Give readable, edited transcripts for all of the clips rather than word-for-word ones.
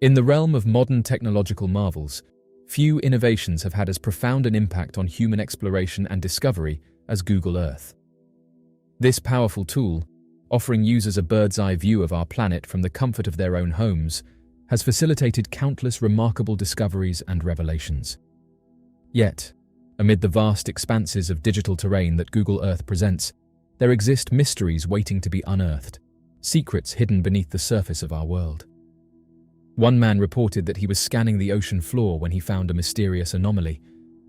In the realm of modern technological marvels, few innovations have had as profound an impact on human exploration and discovery as Google Earth. This powerful tool, offering users a bird's-eye view of our planet from the comfort of their own homes, has facilitated countless remarkable discoveries and revelations. Yet, amid the vast expanses of digital terrain that Google Earth presents, there exist mysteries waiting to be unearthed, secrets hidden beneath the surface of our world. One man reported that he was scanning the ocean floor when he found a mysterious anomaly,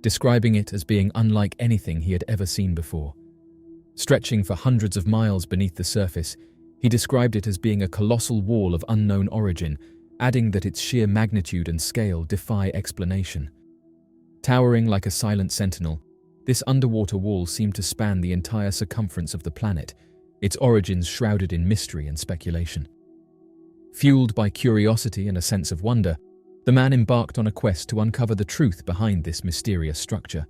describing it as being unlike anything he had ever seen before. Stretching for hundreds of miles beneath the surface, he described it as being a colossal wall of unknown origin, adding that its sheer magnitude and scale defy explanation. Towering like a silent sentinel, this underwater wall seemed to span the entire circumference of the planet, its origins shrouded in mystery and speculation. Fueled by curiosity and a sense of wonder, the man embarked on a quest to uncover the truth behind this mysterious structure.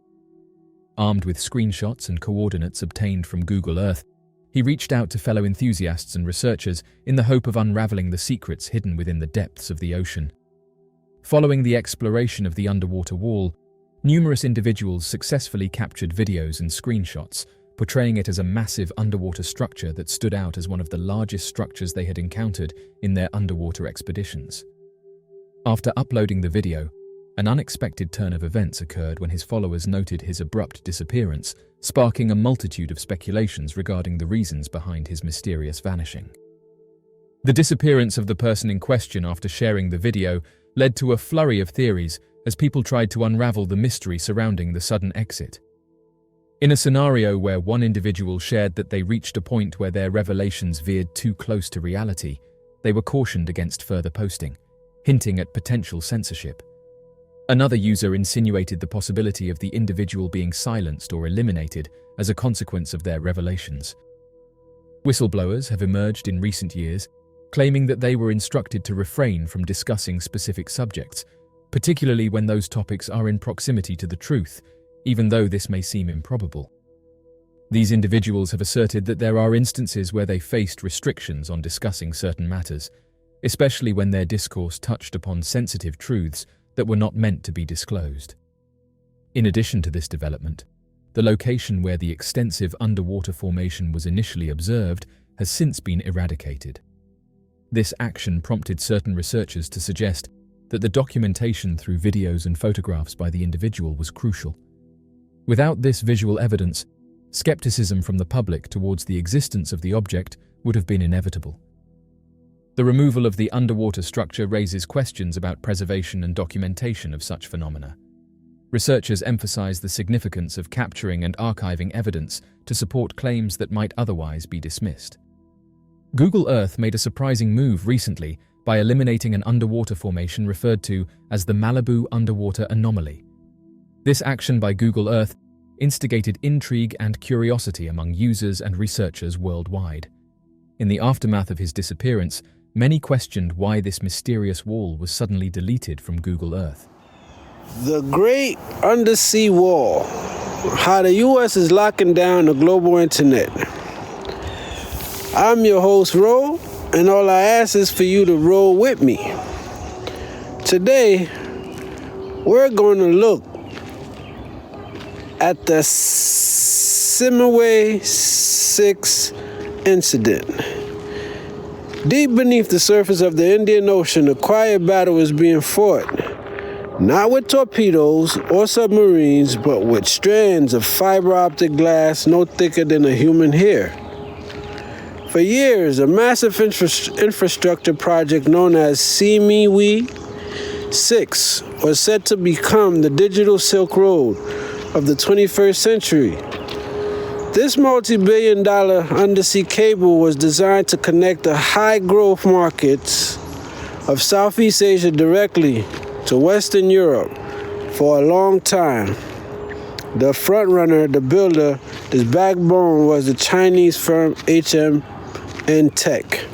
Armed with screenshots and coordinates obtained from Google Earth, he reached out to fellow enthusiasts and researchers in the hope of unraveling the secrets hidden within the depths of the ocean. Following the exploration of the underwater wall, numerous individuals successfully captured videos and screenshots, portraying it as a massive underwater structure that stood out as one of the largest structures they had encountered in their underwater expeditions. After uploading the video, an unexpected turn of events occurred when his followers noted his abrupt disappearance, sparking a multitude of speculations regarding the reasons behind his mysterious vanishing. The disappearance of the person in question after sharing the video led to a flurry of theories as people tried to unravel the mystery surrounding the sudden exit. In a scenario where one individual shared that they reached a point where their revelations veered too close to reality, they were cautioned against further posting, hinting at potential censorship. Another user insinuated the possibility of the individual being silenced or eliminated as a consequence of their revelations. Whistleblowers have emerged in recent years, claiming that they were instructed to refrain from discussing specific subjects, particularly when those topics are in proximity to the truth, even though this may seem improbable. These individuals have asserted that there are instances where they faced restrictions on discussing certain matters, especially when their discourse touched upon sensitive truths that were not meant to be disclosed. In addition to this development, the location where the extensive underwater formation was initially observed has since been eradicated. This action prompted certain researchers to suggest that the documentation through videos and photographs by the individual was crucial. Without this visual evidence, skepticism from the public towards the existence of the object would have been inevitable. The removal of the underwater structure raises questions about preservation and documentation of such phenomena. Researchers emphasize the significance of capturing and archiving evidence to support claims that might otherwise be dismissed. Google Earth made a surprising move recently by eliminating an underwater formation referred to as the Malibu Underwater Anomaly. This action by Google Earth instigated intrigue and curiosity among users and researchers worldwide. In the aftermath of his disappearance, many questioned why this mysterious wall was suddenly deleted from Google Earth. The Great Undersea Wall. How the U.S. is locking down the global internet. I'm your host, Ro, and all I ask is for you to roll with me. Today, we're going to look at the Simaway 6 incident. Deep beneath the surface of the Indian Ocean, a quiet battle is being fought, not with torpedoes or submarines, but with strands of fiber optic glass no thicker than a human hair. For years, a massive infrastructure project known as Simaway 6 was set to become the digital Silk Road of the 21st century. This multi-billion-dollar undersea cable was designed to connect the high-growth markets of Southeast Asia directly to Western Europe for a long time. The frontrunner, the builder, this backbone was the Chinese firm HM Tech.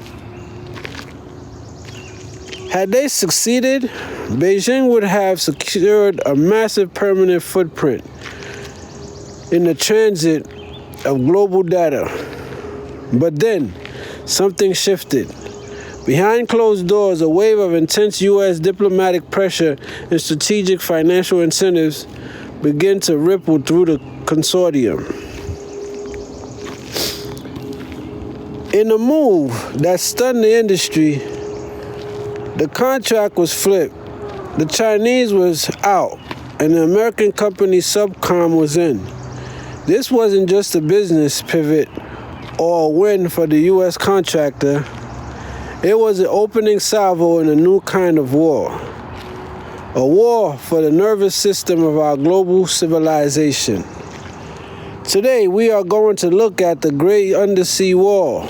Had they succeeded, Beijing would have secured a massive permanent footprint in the transit of global data. But then, something shifted. Behind closed doors, a wave of intense U.S. diplomatic pressure and strategic financial incentives begin to ripple through the consortium. In a move that stunned the industry, the contract was flipped. The Chinese was out, and the American company Subcom was in. This wasn't just a business pivot or a win for the U.S. contractor. It was an opening salvo in a new kind of war. A war for the nervous system of our global civilization. Today, we are going to look at the Great Undersea War.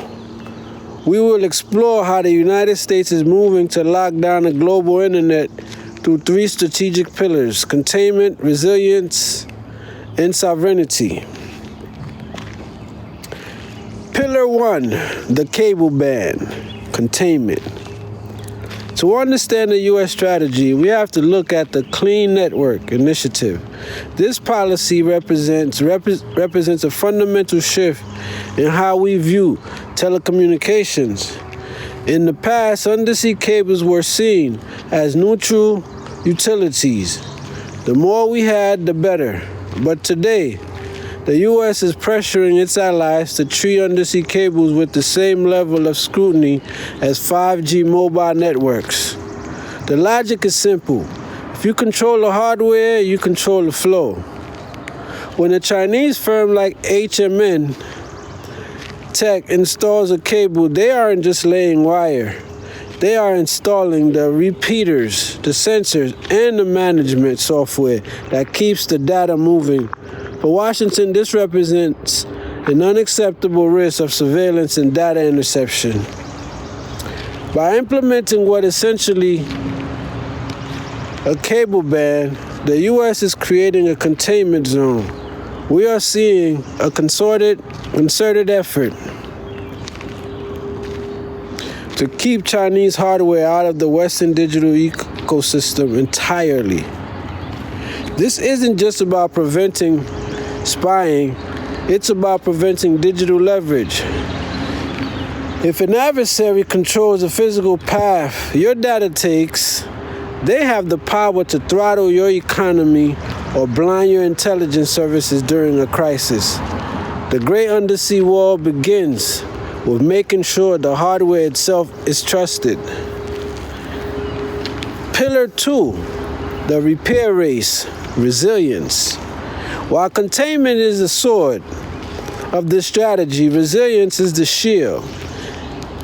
We will explore how the United States is moving to lock down the global internet through three strategic pillars: containment, resilience, and sovereignty. Pillar 1, the cable ban, containment. To understand the U.S. strategy, we have to look at the Clean Network Initiative. This policy represents a fundamental shift in how we view telecommunications. In the past, undersea cables were seen as neutral utilities. The more we had, the better. But today, the U.S. is pressuring its allies to treat undersea cables with the same level of scrutiny as 5G mobile networks. The logic is simple. If you control the hardware, you control the flow. When a Chinese firm like HMN Tech installs a cable, they aren't just laying wire. They are installing the repeaters, the sensors, and the management software that keeps the data moving. For Washington, this represents an unacceptable risk of surveillance and data interception. By implementing what essentially a cable ban, the U.S. is creating a containment zone. We are seeing a concerted effort to keep Chinese hardware out of the Western digital ecosystem entirely. This isn't just about preventing spying, it's about preventing digital leverage. If an adversary controls the physical path your data takes, they have the power to throttle your economy or blind your intelligence services during a crisis. The Great Undersea War begins with making sure the hardware itself is trusted. Pillar 2, the repair race, resilience. While containment is the sword of this strategy, resilience is the shield.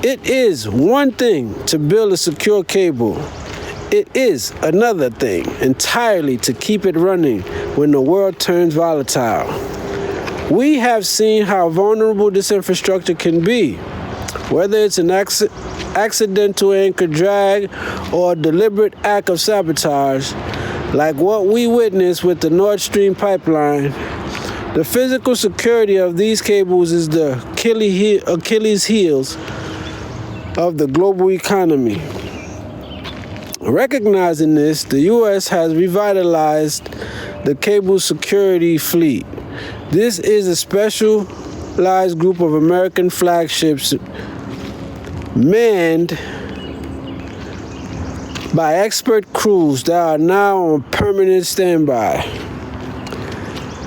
It is one thing to build a secure cable. It is another thing entirely to keep it running when the world turns volatile. We have seen how vulnerable this infrastructure can be, whether it's an accidental anchor drag or a deliberate act of sabotage, like what we witnessed with the Nord Stream pipeline. The physical security of these cables is the Achilles heels of the global economy. Recognizing this, the U.S. has revitalized the cable security fleet. This is a specialized group of American flagships manned by expert crews that are now on permanent standby.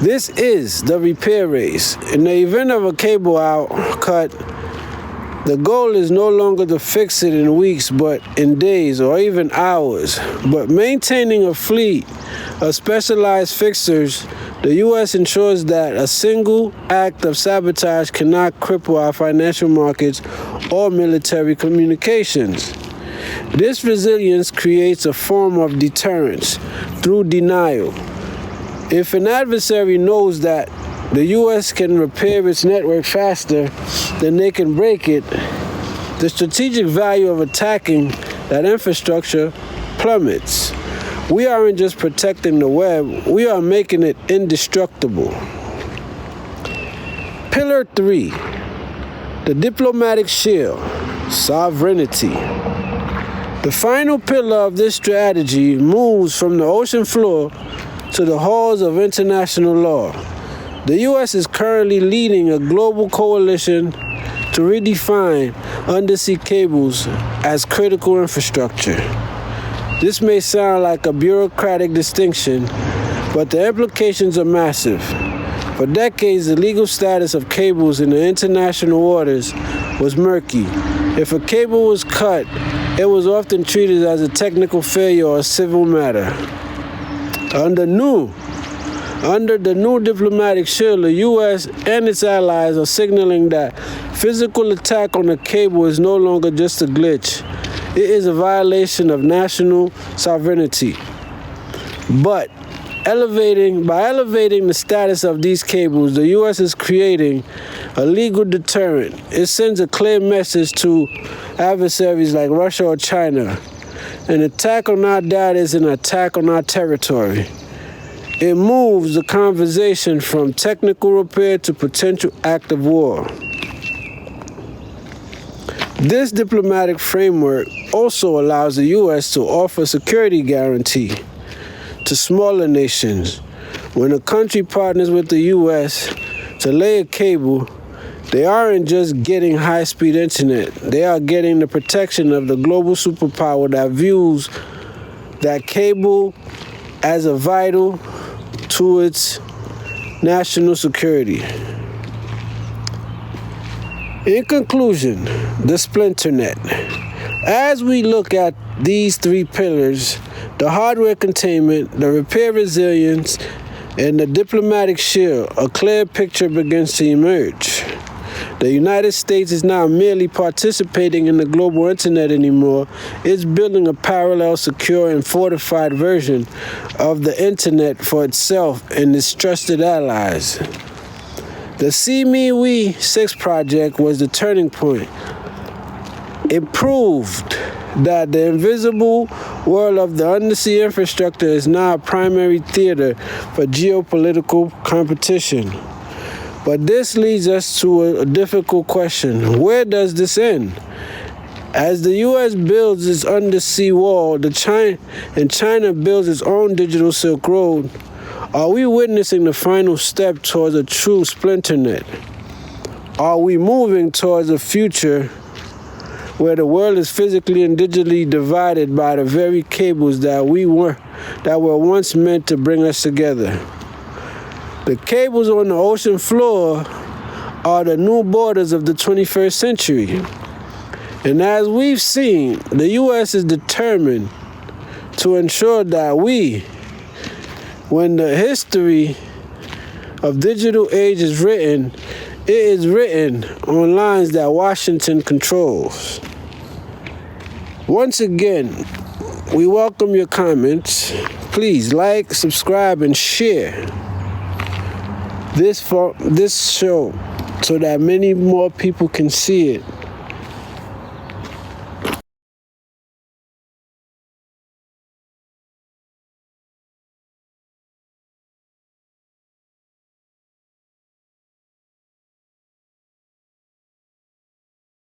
This is the repair race. In the event of a cable cut, the goal is no longer to fix it in weeks, but in days or even hours. But maintaining a fleet of specialized fixers, the U.S. ensures that a single act of sabotage cannot cripple our financial markets or military communications. This resilience creates a form of deterrence through denial. If an adversary knows that the U.S. can repair its network faster than they can break it, the strategic value of attacking that infrastructure plummets. We aren't just protecting the web, we are making it indestructible. Pillar 3, the diplomatic shield, sovereignty. The final pillar of this strategy moves from the ocean floor to the halls of international law. The U.S. is currently leading a global coalition to redefine undersea cables as critical infrastructure. This may sound like a bureaucratic distinction, but the implications are massive. For decades, the legal status of cables in the international waters was murky. If a cable was cut, it was often treated as a technical failure or a civil matter. Under the new diplomatic shield, the U.S. and its allies are signaling that physical attack on a cable is no longer just a glitch. It is a violation of national sovereignty. But by elevating the status of these cables, the U.S. is creating a legal deterrent. It sends a clear message to adversaries like Russia or China. An attack on our data is an attack on our territory. It moves the conversation from technical repair to potential act of war. This diplomatic framework also allows the U.S. to offer security guarantee to smaller nations. When a country partners with the U.S. to lay a cable, they aren't just getting high-speed internet. They are getting the protection of the global superpower that views that cable as a vital to its national security. In conclusion, the splinter net. As we look at these three pillars, the hardware containment, the repair resilience, and the diplomatic shield, a clear picture begins to emerge. The United States is not merely participating in the global internet anymore. It's building a parallel, secure, and fortified version of the internet for itself and its trusted allies. The See Me We 6 project was the turning point. It proved that the invisible world of the undersea infrastructure is now a primary theater for geopolitical competition. But this leads us to a difficult question. Where does this end? As the U.S. builds its undersea wall, and China builds its own digital Silk Road, are we witnessing the final step towards a true splinter net? Are we moving towards a future where the world is physically and digitally divided by the very cables that were once meant to bring us together? The cables on the ocean floor are the new borders of the 21st century. And as we've seen, the U.S. is determined to ensure that when the history of digital age is written, it is written on lines that Washington controls. Once again, we welcome your comments. Please like, subscribe, and share this show so that many more people can see it.